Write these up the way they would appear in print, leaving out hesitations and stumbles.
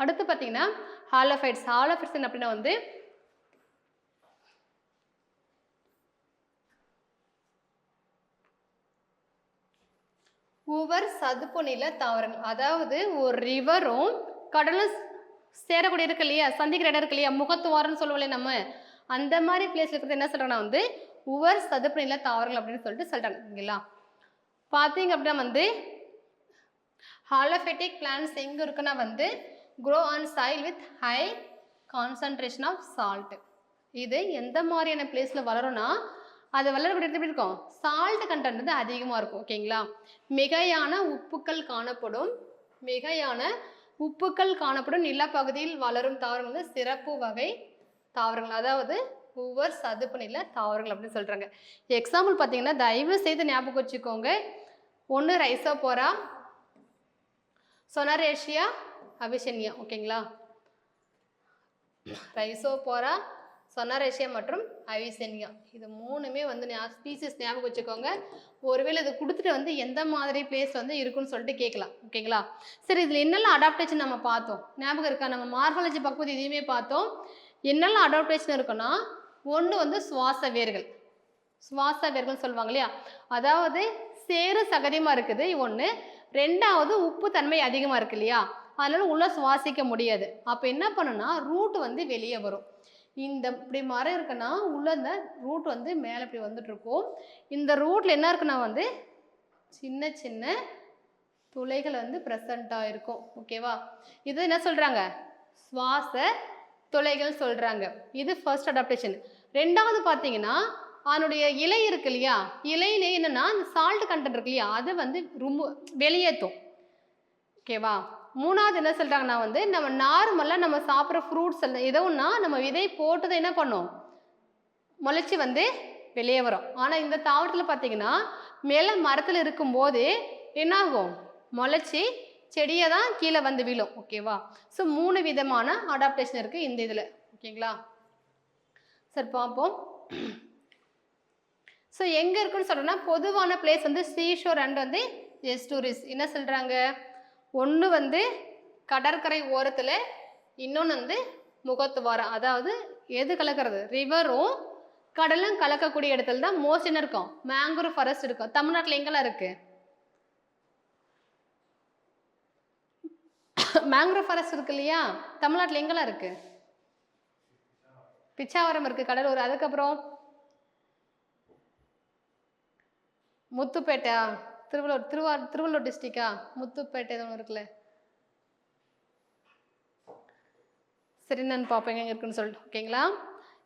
அடுத்து பார்த்தீங்கன்னா halophytes. Halophytes அப்படின்னா வந்து உவர் சதுப்பு நில தாவரங்கள். அதாவது ஒரு ரிவரும் கடலும் சேரக்கூடிய இருக்கு இல்லையா, சந்திக்கிற இடம் இருக்கு இல்லையா, முகத்துவாரம்னு சொல்லுவோம்ல நம்ம, அந்த மாதிரி பிளேஸ் இருக்கிறது என்ன சொல்றாங்கன்னா வந்து உவர் சதுப்பு நில தாவரங்கள் அப்படின்னு சொல்லிட்டு சொல்றாங்க. பார்த்தீங்க அப்படின்னா வந்து ஹாலோஃபைட்டிக் பிளான்ஸ் எங்கே இருக்குன்னா வந்து grow on soil with high concentration of salt. இது எந்த மாதிரியான பிளேஸில் வளரும்னா அது வளரக்கூடிய எப்படி இருக்கும், சால்ட் கண்டென்ட் வந்து அதிகமாக இருக்கும். ஓகேங்களா. மிகையான உப்புக்கள் காணப்படும் நிலப்பகுதியில் வளரும் தாவரங்கள் வந்து சிறப்பு வகை தாவரங்கள், அதாவது உவர் சதுப்பு நில தாவரங்கள் அப்படின்னு சொல்கிறாங்க. எக்ஸாம்பிள் பார்த்தீங்கன்னா தயவு செய்து ஞாபகம் வச்சுக்கோங்க. ஒன்று ரைசோபோரா, சொனரேஷியா, அபிசெனியா. ஓகேங்களா. ரைசோபோரா, சொனரேஷியா மற்றும் அவிசெனியா, இது மூணுமே வந்து ஸ்பீசிஸ் ஞாபகம் வச்சுக்கோங்க. ஒருவேளை இது கொடுத்துட்டு வந்து எந்த மாதிரி பிளேஸ் வந்து இருக்குன்னு சொல்லிட்டு கேட்கலாம். ஓகேங்களா. சரி, இதில் என்னெல்லாம் அடாப்டேஷன் நம்ம பார்த்தோம் ஞாபகம் இருக்கா? நம்ம மார்பாலஜி பக்குவம் இதையுமே பார்த்தோம். என்னெல்லாம் அடாப்டேஷன் இருக்குன்னா, ஒன்று வந்து சுவாச வேர்கள் சொல்லுவாங்க இல்லையா, அதாவது சேறு சகதியமாக இருக்குது ஒன்று. ரெண்டாவது உப்பு தன்மை அதிகமாக இருக்கு இல்லையா, அதனால உள்ள சுவாசிக்க முடியாது. அப்போ என்ன பண்ணுன்னா ரூட் வந்து வெளியே வரும். இந்த இப்படி மரம் இருக்குன்னா உள்ள இந்த ரூட் வந்து மேலே இப்படி வந்துட்டு இருக்கும். இந்த ரூட்ல என்ன இருக்குன்னா வந்து சின்ன சின்ன துளைகள் வந்து ப்ரெசண்ட்டாக இருக்கும். ஓகேவா. இது என்ன சொல்றாங்க, சுவாச துளைகள் சொல்றாங்க. இது ஃபர்ஸ்ட் அடாப்டேஷன். ரெண்டாவது பார்த்தீங்கன்னா அதனுடைய இலை இருக்கு இல்லையா, இலையிலே என்னன்னா அந்த சால்ட் கண்டென்ட் இருக்கு இல்லையா, அதை வந்து ரொம்ப வெளியேற்றும். ஓகேவா. மூணாவது என்ன சொல்றாங்கன்னா வந்து நம்ம நார்மலாக நம்ம சாப்பிட்ற ஃப்ரூட்ஸ் எல்லாம் ஏதோ ஒன்றா நம்ம விதை போட்டதை என்ன பண்ணோம், முளைச்சி வந்து வெளியே வரும். ஆனால் இந்த தாவரத்தில் பார்த்தீங்கன்னா மேலே மரத்தில் இருக்கும்போது என்னாகும், முளைச்சி செடியை தான் கீழே வந்து விழும். ஓகேவா. ஸோ 3 விதமான அடாப்டேஷன் இருக்குது இந்த இதில். ஓகேங்களா. சரி பார்ப்போம். ஸோ எங்கே இருக்குன்னு சொல்கிறோன்னா பொதுவான பிளேஸ் வந்து சீஷோர் அண்ட் வந்து எஸ்டூரிஸ். என்ன சொல்கிறாங்க, ஒன்று வந்து கடற்கரை ஓரத்தில், இன்னொன்று வந்து முகத்துவாரம். அதாவது எது கலக்கிறது, ரிவரும் கடலும் கலக்கக்கூடிய இடத்துல தான் மோஸ்ட் என்ன இருக்கும், மேங்க்ரோவ் ஃபாரஸ்ட் இருக்கும். தமிழ்நாட்டில் எங்கெல்லாம் இருக்கு மேங்க்ரோவ் ஃபாரஸ்ட் இருக்கு இல்லையா, தமிழ்நாட்டில் எங்கெல்லாம் இருக்கு, பிச்சாவரம் இருக்கு, கடலூர். அதுக்கப்புறம் முத்துப்பேட்டை, திருவள்ளூர் டிஸ்ட்ரிக்டா, முத்துப்பேட்டை ஒன்று இருக்குல்ல. சரி நான் பார்ப்பேன் எங்கே இருக்குன்னு சொல்லிட்டு. ஓகேங்களா.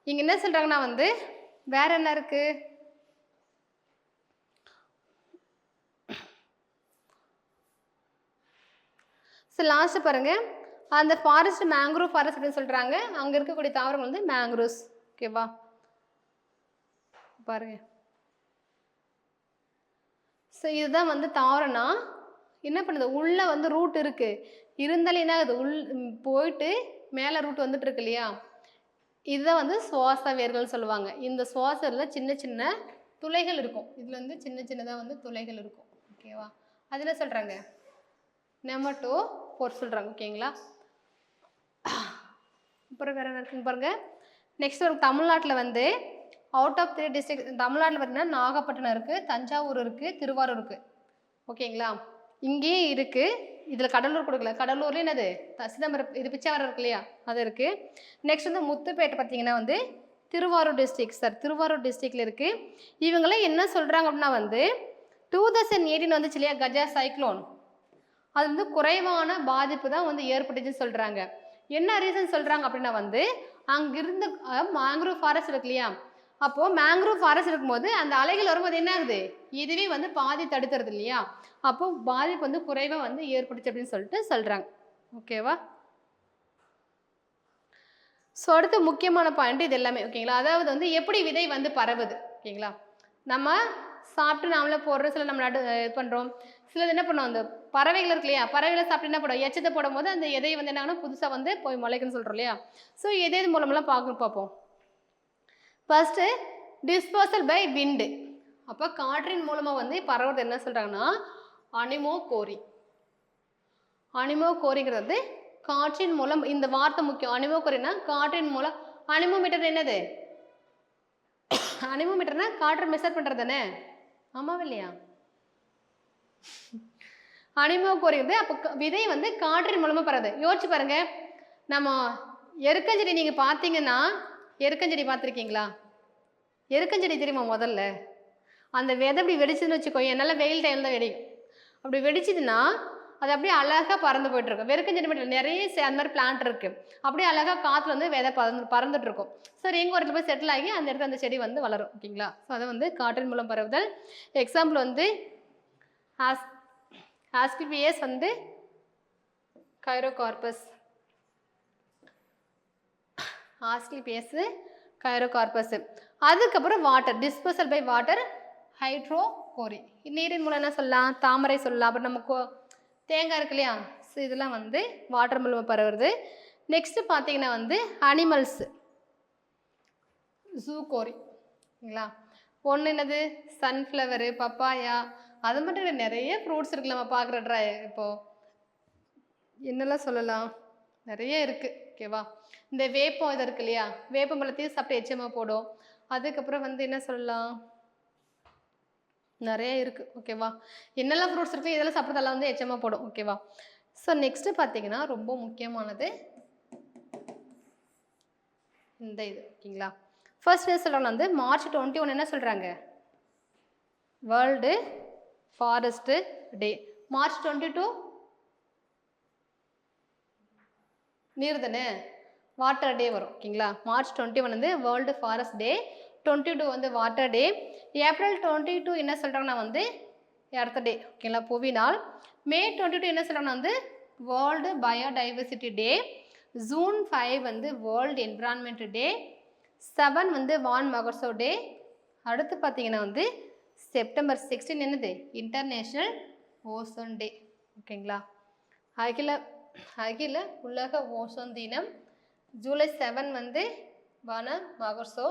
இங்கே என்ன சொல்கிறாங்கன்னா வந்து வேற என்ன இருக்கு, ஸோ லாஸ்ட்டு பாருங்க, அந்த ஃபாரஸ்ட் மேங்க்ரோவ் ஃபாரஸ்ட் அப்படின்னு சொல்கிறாங்க. அங்கே இருக்கக்கூடிய தாவரங்கள் வந்து மேங்க்ரோவ்ஸ். ஓகேவா. பாருங்க. ஸோ இதுதான் வந்து தாவரம்னா என்ன பண்ணுது, உள்ளே வந்து ரூட் இருக்குது இருந்தாலும் என்ன ஆகுது, போயிட்டு மேலே ரூட் வந்துட்டு இருக்கு இல்லையா, இதுதான் வந்து சுவாச வேர்கள் சொல்லுவாங்க. இந்த சுவாசத்தில் சின்ன சின்ன துளைகள் இருக்கும். இதில் வந்து சின்ன சின்னதாக வந்து துளைகள் இருக்கும். ஓகேவா. அது என்ன சொல்கிறாங்க, நெமட்டோ போர் சொல்கிறாங்க. ஓகேங்களா. அப்புறம் வேறு என்ன இருக்குன்னு பாருங்கள். நெக்ஸ்ட் ஒரு தமிழ்நாட்டில் வந்து அவுட் ஆஃப் 3 டிஸ்ட்ரிக்ட், தமிழ்நாட்டில் பார்த்தீங்கன்னா நாகப்பட்டினம் இருக்குது, தஞ்சாவூர் இருக்குது, திருவாரூர் இருக்குது. ஓகேங்களா. இங்கேயும் இருக்குது. இதில் கடலூர் கொடுக்கல, கடலூர்லேயும் என்னது சிதம்பரம், இது பிச்சாவரம் இருக்கு இல்லையா, அது இருக்குது. நெக்ஸ்ட் வந்து முத்துப்பேட்டை பார்த்தீங்கன்னா வந்து திருவாரூர் டிஸ்ட்ரிக்ட். சார் திருவாரூர் டிஸ்ட்ரிக்டில் இருக்குது. இவங்களாம் என்ன சொல்கிறாங்க அப்படின்னா வந்து 2018 வந்துச்சு இல்லையா கஜா சைக்ளோன், அது வந்து குறைவான பாதிப்பு தான் வந்து ஏற்பட்டுச்சுன்னு சொல்கிறாங்க. என்ன ரீசன் சொல்கிறாங்க அப்படின்னா வந்து அங்கிருந்து மேங்க்ரோவ் ஃபாரஸ்ட் இருக்கு இல்லையா, அப்போது மேங்க்ரோவ் ஃபாரஸ்ட் இருக்கும்போது அந்த அலைகள் வரும்போது என்ன ஆகுது, இதுவே வந்து பாதி தடுத்துறது இல்லையா, அப்போது பாதிப்பு வந்து குறைவாக வந்து ஏற்பட்டுச்சு அப்படின்னு சொல்லிட்டு சொல்கிறாங்க. ஓகேவா. ஸோ அடுத்து முக்கியமான பாயிண்ட் இது எல்லாமே. ஓகேங்களா. அதாவது வந்து எப்படி விதை வந்து பரவுது. ஓகேங்களா. நம்ம சாப்பிட்டு நாமளே போடுறோம், சில நம்ம இது பண்ணுறோம், சிலது என்ன பண்ணுவோம், அந்த பறவைகள் இருக்கு இல்லையா, பறவைகளை சாப்பிட்டு என்ன பண்ணுவோம், எச்சத்தை போடும் போது அந்த எதை வந்து என்ன புதுசாக வந்து போய் முளைக்குன்னு சொல்கிறோம் இல்லையா. ஸோ எதை மூலமெல்லாம் பார்ப்போம். ஃபர்ஸ்ட்டு டிஸ்பர்சல் பை விண்டு. அப்போ காற்றின் மூலமாக வந்து பரவுறது என்ன சொல்கிறாங்கன்னா அனிமோகோரி. அனிமோகோரிங்கிறது காற்றின் மூலம், இந்த வார்த்தை முக்கியம். அனிமோகோரினா காற்றின் மூலம். அனிமோமீட்டர் என்னது? அனிமோமீட்டர்னா காற்றை மெஷர் பண்றது தானே, ஆமாவா இல்லையா? அனிமோகோரி வந்து அப்போ விதை வந்து காற்றின் மூலமா பரவுது. யோசிச்சு பாருங்க, நம்ம எருக்கஞ்செடி நீங்க பார்த்தீங்கன்னா, எருக்கஞ்செடி பார்த்துருக்கீங்களா? எருக்கஞ்செடி தெரியுமா? முதல்ல அந்த விதை அப்படி வெடிச்சதுன்னு வச்சுக்கோ, என்னால் வெயில் டைம் தான் வெடிக்கும். அப்படி வெடிச்சதுன்னா அது அப்படியே அழகாக பறந்து போயிட்டு இருக்கும். வெறுக்கஞ்செடி மட்டும் நிறைய அந்த மாதிரி பிளான்ட் இருக்கு. அப்படியே அழகாக காற்றுல வந்து விதை பறந்துட்டு இருக்கும். சரி, எங்கள் இடத்துல போய் செட்டில் ஆகி அந்த இடத்துல அந்த செடி வந்து வளரும். ஓகேங்களா? ஸோ அதை வந்து காற்றின் மூலம் பரவுதல். எக்ஸாம்பிள் வந்து ஆஸ்கிலிபியஸ் வந்து கைரோகார்பஸ். ஆஸ்கிலிபியஸ் கைரோகார்பஸ். அதுக்கப்புறம் வாட்டர், டிஸ்போசல் பை வாட்டர், ஹைட்ரோகோரி. நீரின் மூலம் என்ன சொல்லலாம்? தாமரை சொல்லலாம். அப்புறம் நம்ம தேங்காய் இருக்கு இல்லையா? ஸோ இதெல்லாம் வந்து வாட்டர் மூலமாக பரவுறது. நெக்ஸ்ட்டு பார்த்தீங்கன்னா வந்து அனிமல்ஸ், ஜூகோரி. ஓகேங்களா? ஒன்று என்னது? Sunflower, papaya. அது மட்டும் இல்லை, நிறைய ஃப்ரூட்ஸ் இருக்குது நம்ம பார்க்குற இப்போது. என்னெல்லாம் சொல்லலாம்? நிறைய இருக்குது. ஓகேவா? இந்த வேப்பம் இது இருக்கு இல்லையா? வேப்பம் பழத்தையும் சாப்பிட்டு எச்சமாக போடும். அதுக்கப்புறம் வந்து என்ன சொல்லலாம்? நிறைய இருக்குது. ஓகேவா? என்னெல்லாம் ஃப்ரூட்ஸ் இருக்குது, இதெல்லாம் சாப்பிட்றதெல்லாம் வந்து எச்சமாக போடும். ஓகேவா? ஸோ நெக்ஸ்ட்டு பார்த்தீங்கன்னா ரொம்ப முக்கியமானது இந்த இது. ஓகேங்களா? ஃபர்ஸ்ட் என்ன சொல்கிறாங்க வந்து March 21 என்ன சொல்கிறாங்க? வேர்ல்டு ஃபாரஸ்ட்டு டே. March 22 நீர் தானே, வாட்டர் டே வரும். ஓகேங்களா? March 21 வந்து வேர்ல்டு ஃபாரஸ்ட் டே, 22 வந்து வாட்டர் டே. April 22 என்ன சொல்கிறாங்கன்னா வந்து எர்த் டே. ஓகேங்களா? புவி நாள். May 22 என்ன சொல்கிறாங்கன்னா வந்து வேர்ல்டு பயோடைவர்சிட்டி டே. June 5 வந்து வேர்ல்டு என்விரான்மெண்ட் டே. 7 வந்து வான் மகர்சோ டே. அடுத்து பார்த்தீங்கன்னா வந்து September 16 என்னது? இன்டர்நேஷ்னல் ஓசோன் டே. ஓகேங்களா? அகில உலக ஓசோன் தினம். July 7 வந்து வான மகர்சோ.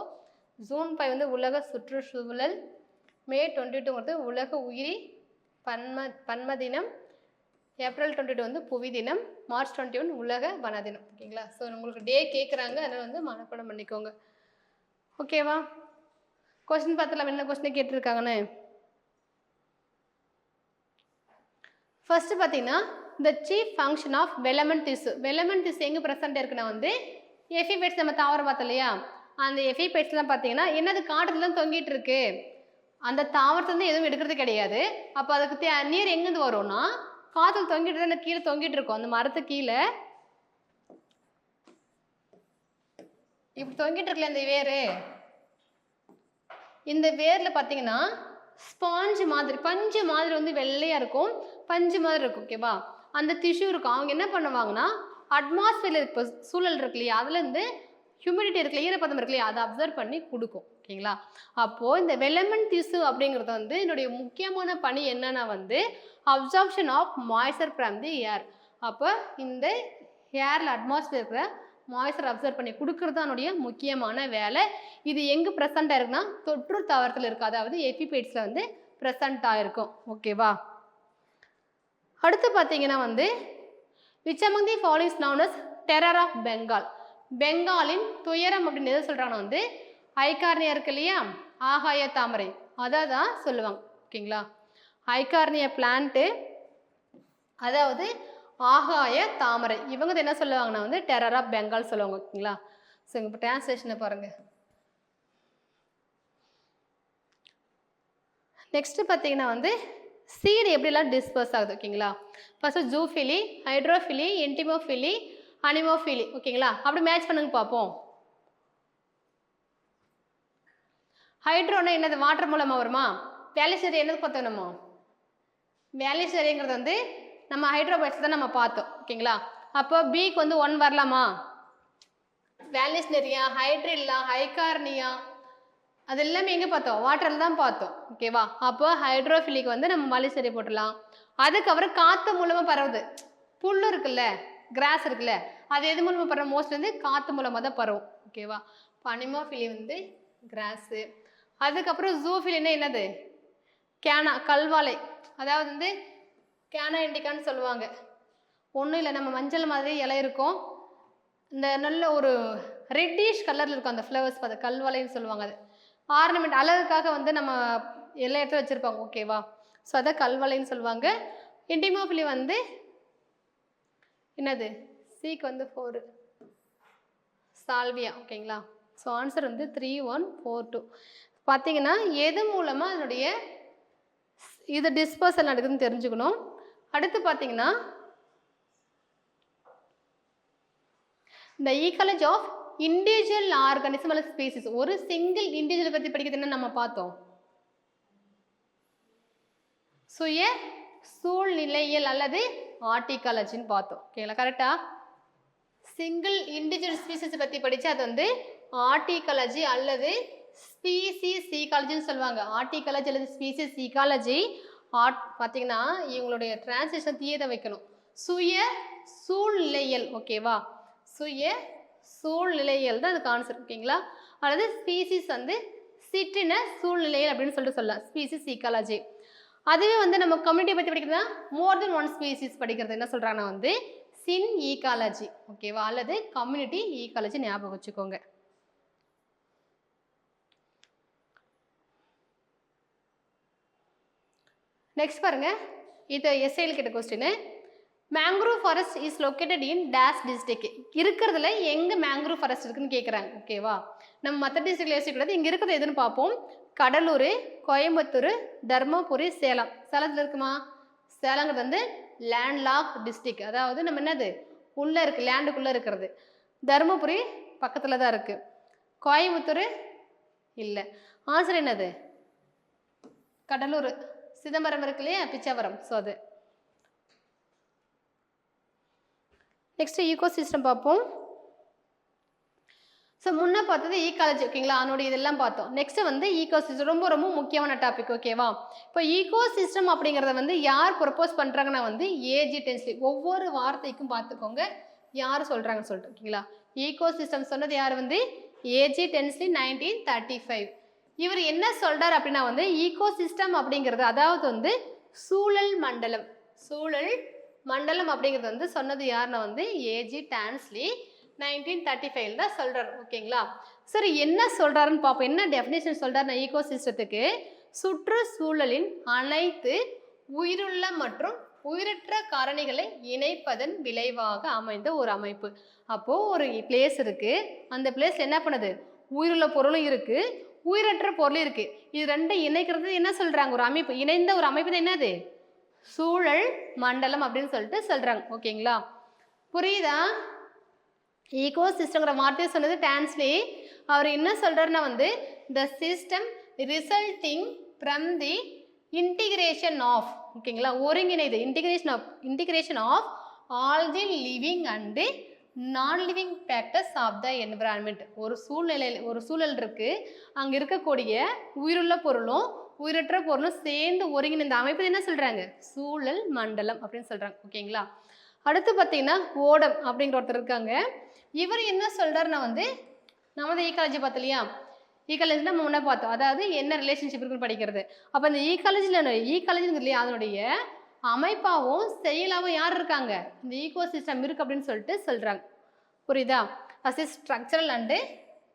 June 5 வந்து உலக சுற்றுச்சூழல். May 22 வந்து உலக உயிரி பன்ம தினம். April 22 வந்து புவி தினம். March 21 உலக வன தினம். ஓகேங்களா? ஸோ உங்களுக்கு டே கேட்குறாங்க, அதனால் வந்து மனப்பாடம் பண்ணிக்கோங்க. ஓகேவா? கொஸ்டின் பார்த்துலாம், என்ன கொஸ்டின் கேட்டிருக்காங்கன்னு. ஃபர்ஸ்ட் பார்த்தீங்கன்னா the chief function of velamen tissue. velamen tissue எங்கே ப்ரெசென்ட் இருக்குன்னா வந்து எஃபிபைட்ஸ், நம்ம தாவரம் பார்த்தோம் இல்லையா? அந்த எஃபிபைட்ஸ்லாம் பார்த்தீங்கன்னா என்னது? காற்றுல தான் தொங்கிட்டு இருக்கு. அந்த தாவரத்துலேருந்து எதுவும் எடுக்கிறது கிடையாது. அப்போ அதுக்கு நீர் எங்கேருந்து வரும்னா காற்றுல தொங்கிட்டு தான் கீழே தொங்கிட்டு இருக்கும். அந்த மரத்து கீழே இப்படி தொங்கிட்டு இருக்குல்ல இந்த வேர், இந்த வேரில் பார்த்தீங்கன்னா ஸ்பாஞ்சு மாதிரி, பஞ்சு மாதிரி வந்து வெள்ளையாக இருக்கும், பஞ்சு மாதிரி இருக்கும். ஓகேவா? அந்த டிஷ்யூ இருக்கும். அவங்க என்ன பண்ணுவாங்கன்னா அட்மாஸ்பியரில் இப்போ சூழல் இருக்கு இல்லையா, அதுலேருந்து ஹியூமிடிட்டி இருக்குல்ல, ஈரப்பதம் இருக்கு இல்லையா, அதை அப்சர்வ் பண்ணி கொடுக்கும். ஓகேங்களா? அப்போது இந்த வெலமன் டிஷ்யூ அப்படிங்கிறது வந்து என்னுடைய முக்கியமான பணி என்னன்னா வந்து absorption of moisture from the air. அப்போ இந்த ஏரில் அட்மாஸ்பியர் இருக்கிற மாய்ஸ்சர் அப்சர்வ் பண்ணி கொடுக்கறது தான் என்னுடைய முக்கியமான வேலை. இது எங்கே ப்ரெசென்ட் ஆயிருக்குன்னா தொற்று தாவரத்தில் இருக்குது, அதாவது எபிபைட்ஸில் வந்து ப்ரெசென்ட் ஆகிருக்கும். ஓகேவா? அடுத்து பார்த்தீங்கன்னா வந்து which among the following is known as terror of Bengal. பெங்காலின் துயரம் அப்படின்னு எது சொல்கிறாங்கன்னா வந்து ஐகார்னியா இருக்கு இல்லையா, ஆகாய தாமரை, அதை தான் சொல்லுவாங்க. ஓகேங்களா? ஐகார்னியா பிளான்ட்டு, அதாவது ஆகாய தாமரை. இவங்க என்ன சொல்லுவாங்கன்னா வந்து டெரர் ஆஃப் பெங்கால் சொல்லுவாங்க. ஓகேங்களா? ஸோ இப்போ டிரான்ஸ்லேஷனை பாருங்கள். நெக்ஸ்ட்டு பார்த்தீங்கன்னா வந்து சீடு எப்படிலாம் டிஸ்பர்ஸ் ஆகுது. ஓகேங்களா? First zoophily, hydrophily, entomophily, anemophily. ஓகேங்களா? அப்படி மேட்ச் பண்ணுங்க பார்ப்போம். ஹைட்ரோனா என்னது? வாட்டர் மூலமாக வருமா? வேலிசரி என்னது பார்த்தோம் நம்ம? வேலிசரிங்கிறது வந்து நம்ம ஹைட்ரோபைட்ஸ் தான் நம்ம பார்த்தோம். ஓகேங்களா? அப்போ பிக்கு வந்து 1 வரலாமா? வேலிஸ்னரியா, ஹைட்ரில்லா, ஹைகார்னியா, அது எல்லாமே எங்கே பார்த்தோம்? வாட்டரில் தான் பார்த்தோம். ஓகேவா? அப்போ ஹைட்ரோஃபிலிக்கு வந்து நம்ம மலிசரி போட்டுடலாம். அதுக்கப்புறம் காற்று மூலமாக பரவுது. புல் இருக்குல்ல, கிராஸ் இருக்குல்ல, அது எது மூலமாக பரவும்? மோஸ்ட்லி வந்து காற்று மூலமாக தான் பரவும். ஓகேவா? அனிமோஃபிலி வந்து கிராஸு. அதுக்கப்புறம் ஜூஃபிலின்னா என்னது? கேனா, கல்வாழை, அதாவது வந்து கேனா இண்டிகான்னு சொல்லுவாங்க. ஒன்றும் இல்லை, நம்ம மஞ்சள் மாதிரி இலை இருக்கும், இந்த நல்ல ஒரு ரெட்டிஷ் கலரில் இருக்கும் அந்த ஃப்ளவர்ஸ், பார்த்து கல்வலைன்னு சொல்லுவாங்க. அது ஆர்னமெண்ட் அழகுக்காக வந்து நம்ம எல்லா இடத்துல வச்சுருப்பாங்க, ஓகேவா? ஸோ அதை கல்வலைன்னு சொல்லுவாங்க. என்டிமோஃபிலி வந்து என்னது, சீக்கு வந்து 4, சால்வியா, ஓகேங்களா? ஸோ ஆன்சர் வந்து 3142. பார்த்தீங்கன்னா எது மூலமாக அதனுடைய இது டிஸ்பர்சல் நடக்குதுன்னு தெரிஞ்சுக்கணும். அடுத்து பார்த்தீங்கன்னா இந்த ஈக்காலஜி ஆஃப் இண்டிவிஜுவல் ஆர்கானிசம் அல்லது ஸ்பீசிஸ், ஒரு சிங்கிள் இண்டிவிஜுவல் பற்றி படிக்கிறது என்ன நம்ம பார்த்தோம்? சுய சூழ்நிலையியல் அல்லது ஆர்டிகாலஜின்னு பார்த்தோம், ஓகேங்களா? கரெக்டா? சிங்கிள் இண்டிவிஜுவல் ஸ்பீசிஸ் பற்றி படித்து அது வந்து ஆர்டிகாலஜி அல்லது ஸ்பீசிஸ் ஈகாலஜின்னு சொல்லுவாங்க. ஆர்டிகாலஜி அல்லது ஸ்பீசிஸ் ஈகாலஜி. பார்த்தீங்கன்னா இவங்களுடைய டிரான்ஸ்லேஷன் தீயதை வைக்கணும். சுய சூழ்நிலையியல், ஓகேவா? சுய சூழ்நிலையியல் தான் அதுக்கு ஆன்சர், ஓகேங்களா? அல்லது ஸ்பீசிஸ் வந்து சிற்றின சூழ்நிலையில் அப்படின்னு சொல்லிட்டு சொல்லலாம், ஸ்பீசிஸ் ஈகாலஜி. அதுவே வந்து நம்ம கம்யூனிட்டி பற்றி படிக்கிறதுனா மோர் தென் ஒன் ஸ்பீசிஸ் படிக்கிறது என்ன சொல்கிறாங்கன்னா வந்து சின் ஈகாலஜி, ஓகேவா? அல்லது கம்யூனிட்டி ஈகாலஜி ஞாபகம் வச்சுக்கோங்க. நெக்ஸ்ட் பாருங்க, இது எஸ்ஐல கேட்ட question. Mangrove forest is located in dash district. இருக்கிறதுல எங்கே மேங்க்ரூவ் ஃபாரஸ்ட் இருக்குன்னு கேட்குறாங்க, ஓகேவா? நம்ம மற்ற டிஸ்ட்ரிக்ட்ல யோசிக்கூடாது, இங்கே இருக்கிறது எதுன்னு பார்ப்போம். கடலூர், கோயம்புத்தூர், தர்மபுரி, சேலம். சேலத்தில் இருக்குமா? சேலங்கிறது வந்து லேண்ட்லாக் டிஸ்ட்ரிக்ட், அதாவது நம்ம என்னது உள்ளே இருக்குது, லேண்டுக்குள்ளே இருக்கிறது. தர்மபுரி பக்கத்தில் தான் இருக்குது. கோயம்புத்தூர் இல்லை. ஆன்சர் என்னது? கடலூர். சிதம்பரம் இருக்கு இல்லையா, பிச்சாவரம். ஸோ அது. நெக்ஸ்ட் ஈகோ சிஸ்டம் பார்ப்போம். ஸோ முன்னே பார்த்தது ஈகாலஜி, ஓகேங்களா? அதனுடைய இதெல்லாம் பார்த்தோம். நெக்ஸ்ட் வந்து ஈகோ சிஸ்டம், ரொம்ப ரொம்ப முக்கியமான டாபிக், ஓகேவா? இப்போ ஈகோ சிஸ்டம் அப்படிங்கிறத வந்து யார் ப்ரப்போஸ் பண்ணுறாங்கன்னா வந்து ஏஜி டென்ஸ்லி. ஒவ்வொரு வார்த்தைக்கும் பார்த்துக்கோங்க யார் சொல்கிறாங்கன்னு சொல்லிட்டு, ஓகேங்களா? ஈகோ சிஸ்டம் சொன்னது யார் வந்து ஏஜி டென்ஸ்லி, 1935. இவர் என்ன சொல்கிறார் அப்படின்னா வந்து ஈகோ சிஸ்டம் அப்படிங்கிறது அதாவது வந்து சூழல் மண்டலம். சூழல் மண்டலம் அப்படிங்கிறது வந்து சொன்னது யாருன்னா வந்து ஏஜி டென்ஸ்லி, 1935 தான் சொல்கிறார், ஓகேங்களா? சரி, என்ன சொல்கிறாருன்னு பார்ப்போம். என்ன டெஃபினேஷன் சொல்கிறாருன்னா ஈகோ சிஸ்டத்துக்கு சுற்றுச்சூழலின் அனைத்து உயிருள்ள மற்றும் உயிரற்ற காரணிகளை இணைப்பதன் விளைவாக அமைந்த ஒரு அமைப்பு. அப்போது ஒரு பிளேஸ் இருக்குது, அந்த பிளேஸ் என்ன பண்ணுது, உயிருள்ள பொருளும் இருக்குது, உயிரற்ற பொருளும் இருக்குது. இது ரெண்டும் இணைக்கிறது என்ன சொல்கிறாங்க, ஒரு அமைப்பு, இணைந்த ஒரு அமைப்பு தான் என்னது, சூழல் மண்டலம் அப்படின்னு சொல்லிட்டு சொல்கிறாங்க, ஓகேங்களா? புரியுதா? ஈகோ சிஸ்டம்ங்கிற வார்த்தையை சொன்னது டான்ஸ்லி. அவர் என்ன சொல்கிறாருன்னா வந்து the system resulting from the integration of, ஓகேங்களா, ஒருங்கிணைது, integration of all the living and non living factors of the environment. ஒரு சூழல் இருக்குது, அங்கே இருக்கக்கூடிய உயிருள்ள பொருளும் உயிரற்ற பொருளும் சேர்ந்து ஒருங்கிணைந்த அமைப்பு என்ன சொல்கிறாங்க, சூழல் மண்டலம் அப்படின்னு சொல்கிறாங்க, ஓகேங்களா? அடுத்து பார்த்தீங்கன்னா ஓடம் அப்படிங்கிற ஒருத்தர் இருக்காங்க. இவர் என்ன சொல்கிறாருன்னா வந்து நம்ம தான் ஈகாலஜி பார்த்தோம் இல்லையா, ஈகாலஜியில் நம்ம முன்னே பார்த்தோம், அதாவது என்ன ரிலேஷன்ஷிப் இருக்குன்னு படிக்கிறது. அப்போ இந்த ஈகாலஜிங்கிறது இல்லையா, அதனுடைய அமைப்பாகவும் செயலாகவும் யார் இருக்காங்க, இந்த ஈகோ சிஸ்டம் இருக்குது அப்படின்னு சொல்லிட்டு சொல்கிறாங்க. புரியுதா? As is structural and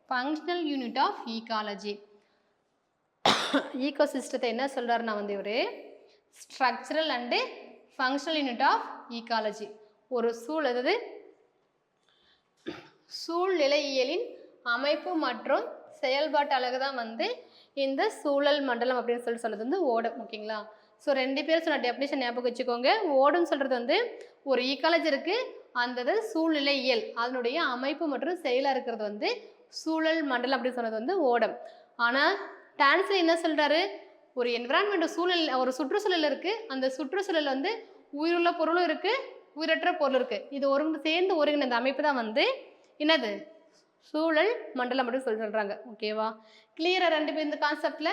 functional unit of ecology. ஈகோ சிஸ்டத்தை என்ன சொல்கிறாருன்னா வந்து இவர் structural and functional unit of ecology. ஒரு அதாவது சூழ்நிலையியலின் அமைப்பு மற்றும் செயல்பாட்டு அழகு தான் வந்து இந்த சூழல் மண்டலம் அப்படின்னு சொல்லிட்டு சொல்கிறது வந்து ஓடம், ஓகேங்களா? ஸோ ரெண்டு பேர் சொன்ன டெஃபினேஷன் ஞாபகம் வச்சுக்கோங்க. ஓடம் சொல்கிறது வந்து ஒரு ஈகாலஜி இருக்குது, அந்த சூழ்நிலையியல் அதனுடைய அமைப்பு மற்றும் செயலாக இருக்கிறது வந்து சூழல் மண்டலம் அப்படின்னு சொன்னது வந்து ஓடம். ஆனால் டான்ஸ்ல என்ன சொல்கிறாரு, ஒரு என்விரான்மெண்ட் சூழல், ஒரு சுற்றுச்சூழல் இருக்குது, அந்த சுற்றுச்சூழல் வந்து உயிருள்ள பொருளும் இருக்குது, உயிரற்ற பொருள் இருக்குது, இது சேர்ந்து ஒருங்கிணைந்த அமைப்பு தான் வந்து என்னது, சூழல் மண்டலம் அப்படின்னு சொல்கிறாங்க, ஓகேவா? கிளியரா ரெண்டு பேர் இந்த கான்செப்டில்?